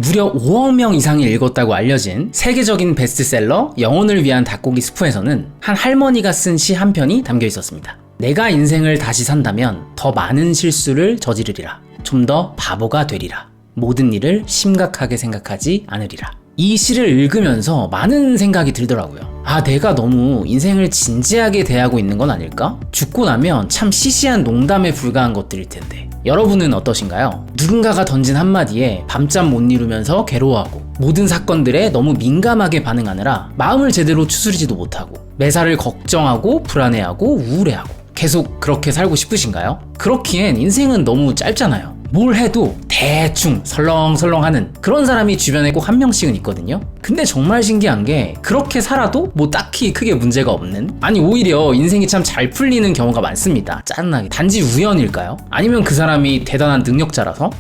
무려 5억 명 이상이 읽었다고 알려진 세계적인 베스트셀러 영혼을 위한 닭고기 스프에서는 한 할머니가 쓴 시 한 편이 담겨 있었습니다. 내가 인생을 다시 산다면 더 많은 실수를 저지르리라. 좀 더 바보가 되리라. 모든 일을 심각하게 생각하지 않으리라. 이 시를 읽으면서 많은 생각이 들더라고요. 아, 내가 너무 인생을 진지하게 대하고 있는 건 아닐까? 죽고 나면 참 시시한 농담에 불과한 것들일 텐데. 여러분은 어떠신가요? 누군가가 던진 한마디에 밤잠 못 이루면서 괴로워하고 모든 사건들에 너무 민감하게 반응하느라 마음을 제대로 추스리지도 못하고 매사를 걱정하고 불안해하고 우울해하고 계속 그렇게 살고 싶으신가요? 그렇기엔 인생은 너무 짧잖아요. 뭘 해도 대충 설렁설렁하는 그런 사람이 주변에 꼭 한 명씩은 있거든요. 근데 정말 신기한 게 그렇게 살아도 뭐 딱히 크게 문제가 없는, 아니 오히려 인생이 참 잘 풀리는 경우가 많습니다. 짜증나게. 단지 우연일까요? 아니면 그 사람이 대단한 능력자라서?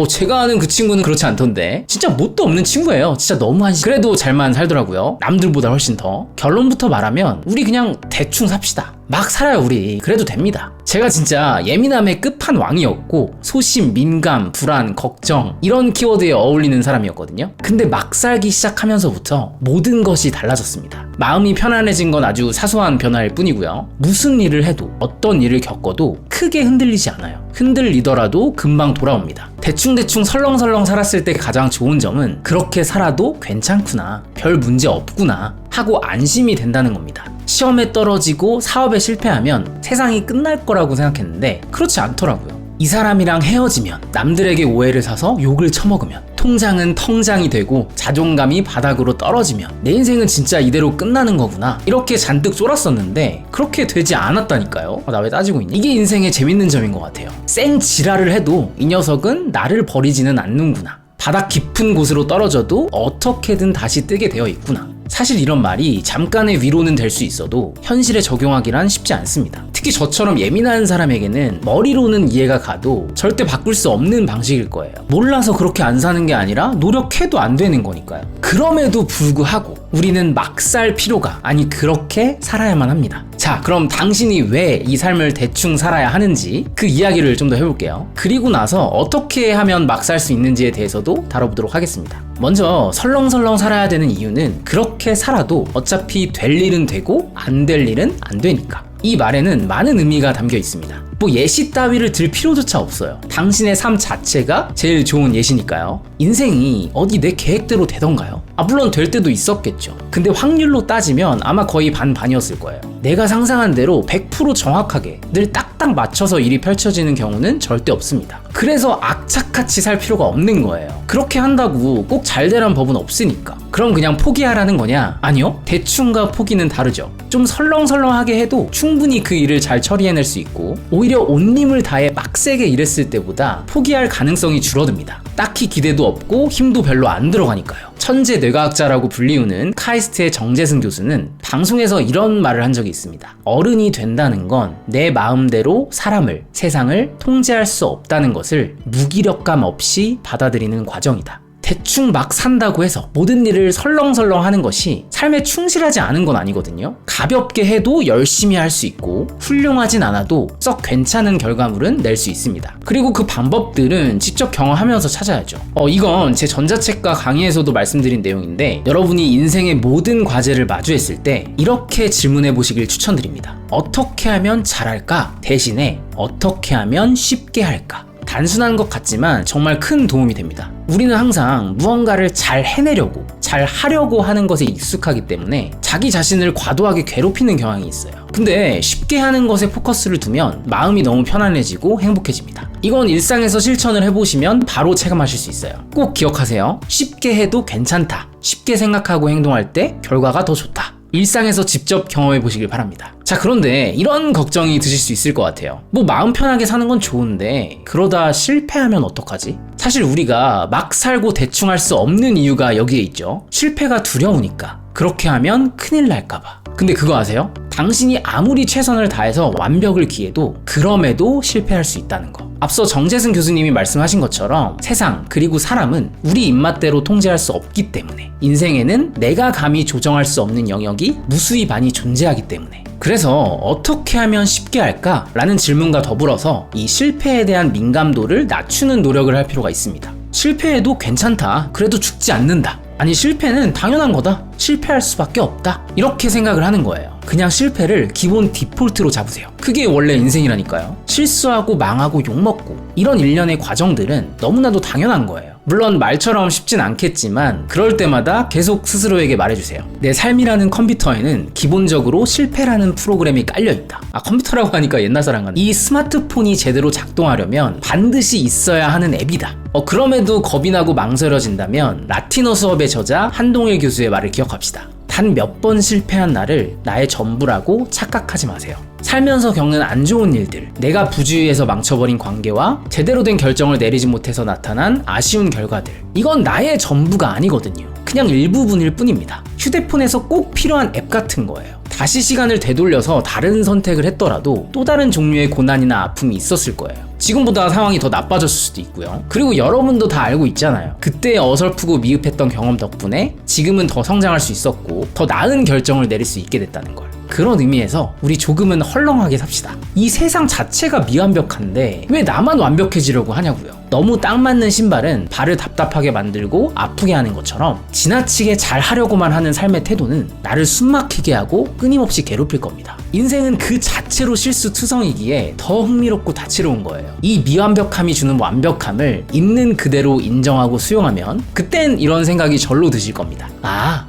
제가 아는 그 친구는 그렇지 않던데 진짜 뭣도 없는 친구예요. 진짜 너무 그래도 잘만 살더라고요. 남들보다 훨씬 더. 결론부터 말하면 우리 그냥 대충 삽시다. 막 살아요 우리. 그래도 됩니다. 제가 진짜 예민함의 끝판왕이었고 소심, 민감, 불안, 걱정 이런 키워드에 어울리는 사람이었거든요. 근데 막 살기 시작하면서부터 모든 것이 달라졌습니다. 마음이 편안해진 건 아주 사소한 변화일 뿐이고요. 무슨 일을 해도 어떤 일을 겪어도 크게 흔들리지 않아요. 흔들리더라도 금방 돌아옵니다. 대충대충 설렁설렁 살았을 때 가장 좋은 점은 그렇게 살아도 괜찮구나, 별 문제 없구나 하고 안심이 된다는 겁니다. 시험에 떨어지고 사업에 실패하면 세상이 끝날 거라고 생각했는데 그렇지 않더라고요. 이 사람이랑 헤어지면, 남들에게 오해를 사서 욕을 처먹으면, 통장은 텅장이 되고 자존감이 바닥으로 떨어지면 내 인생은 진짜 이대로 끝나는 거구나 이렇게 잔뜩 쫄았었는데 그렇게 되지 않았다니까요. 나 왜 따지고 있니? 이게 인생의 재밌는 점인 것 같아요. 쌩 지랄을 해도 이 녀석은 나를 버리지는 않는구나. 바닥 깊은 곳으로 떨어져도 어떻게든 다시 뜨게 되어 있구나. 사실 이런 말이 잠깐의 위로는 될 수 있어도 현실에 적용하기란 쉽지 않습니다. 특히 저처럼 예민한 사람에게는 머리로는 이해가 가도 절대 바꿀 수 없는 방식일 거예요. 몰라서 그렇게 안 사는 게 아니라 노력해도 안 되는 거니까요. 그럼에도 불구하고 우리는 막 살 필요가, 아니 그렇게 살아야만 합니다. 자, 그럼 당신이 왜 이 삶을 대충 살아야 하는지 그 이야기를 좀 더 해볼게요. 그리고 나서 어떻게 하면 막 살 수 있는지에 대해서도 다뤄보도록 하겠습니다. 먼저 설렁설렁 살아야 되는 이유는 그렇게 살아도 어차피 될 일은 되고 안 될 일은 안 되니까. 이 말에는 많은 의미가 담겨 있습니다. 뭐 예시 따위를 들 필요조차 없어요. 당신의 삶 자체가 제일 좋은 예시니까요. 인생이 어디 내 계획대로 되던가요? 물론 될 때도 있었겠죠. 근데 확률로 따지면 아마 거의 반반이었을 거예요. 내가 상상한 대로 100% 정확하게 늘 딱딱 맞춰서 일이 펼쳐지는 경우는 절대 없습니다. 그래서 악착같이 살 필요가 없는 거예요. 그렇게 한다고 꼭 잘 되란 법은 없으니까. 그럼 그냥 포기하라는 거냐? 아니요. 대충과 포기는 다르죠. 좀 설렁설렁하게 해도 충분히 그 일을 잘 처리해낼 수 있고 오히려 온 힘을 다해 빡세게 일했을 때보다 포기할 가능성이 줄어듭니다. 딱히 기대도 없고 힘도 별로 안 들어가니까요. 천재 뇌과학자라고 불리우는 카이스트의 정재승 교수는 방송에서 이런 말을 한 적이 있습니다. 어른이 된다는 건 내 마음대로 사람을, 세상을 통제할 수 없다는 것을 무기력감 없이 받아들이는 과정이다. 대충 막 산다고 해서 모든 일을 설렁설렁 하는 것이 삶에 충실하지 않은 건 아니거든요. 가볍게 해도 열심히 할 수 있고 훌륭하진 않아도 썩 괜찮은 결과물은 낼 수 있습니다. 그리고 그 방법들은 직접 경험하면서 찾아야죠. 이건 제 전자책과 강의에서도 말씀드린 내용인데 여러분이 인생의 모든 과제를 마주했을 때 이렇게 질문해 보시길 추천드립니다. 어떻게 하면 잘할까? 대신에 어떻게 하면 쉽게 할까? 단순한 것 같지만 정말 큰 도움이 됩니다. 우리는 항상 무언가를 잘 해내려고, 잘 하려고 하는 것에 익숙하기 때문에 자기 자신을 과도하게 괴롭히는 경향이 있어요. 근데 쉽게 하는 것에 포커스를 두면 마음이 너무 편안해지고 행복해집니다. 이건 일상에서 실천을 해보시면 바로 체감하실 수 있어요. 꼭 기억하세요. 쉽게 해도 괜찮다. 쉽게 생각하고 행동할 때 결과가 더 좋다. 일상에서 직접 경험해 보시길 바랍니다. 자, 그런데 이런 걱정이 드실 수 있을 것 같아요. 뭐 마음 편하게 사는 건 좋은데 그러다 실패하면 어떡하지? 사실 우리가 막 살고 대충 할 수 없는 이유가 여기에 있죠. 실패가 두려우니까. 그렇게 하면 큰일 날까봐. 근데 그거 아세요? 당신이 아무리 최선을 다해서 완벽을 기해도 그럼에도 실패할 수 있다는 거. 앞서 정재승 교수님이 말씀하신 것처럼 세상 그리고 사람은 우리 입맛대로 통제할 수 없기 때문에 인생에는 내가 감히 조정할 수 없는 영역이 무수히 많이 존재하기 때문에 그래서 어떻게 하면 쉽게 할까? 라는 질문과 더불어서 이 실패에 대한 민감도를 낮추는 노력을 할 필요가 있습니다. 실패해도 괜찮다. 그래도 죽지 않는다. 아니, 실패는 당연한 거다. 실패할 수밖에 없다. 이렇게 생각을 하는 거예요. 그냥 실패를 기본 디폴트로 잡으세요. 그게 원래 인생이라니까요. 실수하고 망하고 욕먹고 이런 일련의 과정들은 너무나도 당연한 거예요. 물론 말처럼 쉽진 않겠지만 그럴 때마다 계속 스스로에게 말해주세요. 내 삶이라는 컴퓨터에는 기본적으로 실패라는 프로그램이 깔려있다. 컴퓨터라고 하니까 옛날 사람 같네. 이 스마트폰이 제대로 작동하려면 반드시 있어야 하는 앱이다. 그럼에도 겁이 나고 망설여진다면 라틴어 수업의 저자 한동일 교수의 말을 기억합시다. 단 몇 번 실패한 나를 나의 전부라고 착각하지 마세요. 살면서 겪는 안 좋은 일들, 내가 부주의해서 망쳐버린 관계와 제대로 된 결정을 내리지 못해서 나타난 아쉬운 결과들, 이건 나의 전부가 아니거든요. 그냥 일부분일 뿐입니다. 휴대폰에서 꼭 필요한 앱 같은 거예요. 다시 시간을 되돌려서 다른 선택을 했더라도 또 다른 종류의 고난이나 아픔이 있었을 거예요. 지금보다 상황이 더 나빠졌을 수도 있고요. 그리고 여러분도 다 알고 있잖아요. 그때 어설프고 미흡했던 경험 덕분에 지금은 더 성장할 수 있었고 더 나은 결정을 내릴 수 있게 됐다는 걸. 그런 의미에서 우리 조금은 헐렁하게 삽시다. 이 세상 자체가 미완벽한데 왜 나만 완벽해지려고 하냐고요. 너무 딱 맞는 신발은 발을 답답하게 만들고 아프게 하는 것처럼 지나치게 잘 하려고만 하는 삶의 태도는 나를 숨막히게 하고 끊임없이 괴롭힐 겁니다. 인생은 그 자체로 실수투성이기에 더 흥미롭고 다채로운 거예요. 이 미완벽함이 주는 완벽함을 있는 그대로 인정하고 수용하면 그땐 이런 생각이 절로 드실 겁니다.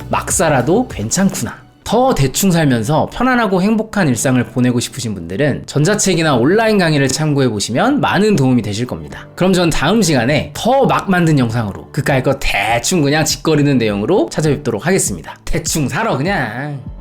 막 살아도 괜찮구나. 더 대충 살면서 편안하고 행복한 일상을 보내고 싶으신 분들은 전자책이나 온라인 강의를 참고해보시면 많은 도움이 되실 겁니다. 그럼 전 다음 시간에 더 막 만든 영상으로 그까이 거 대충 그냥 짓거리는 내용으로 찾아뵙도록 하겠습니다. 대충 살아 그냥.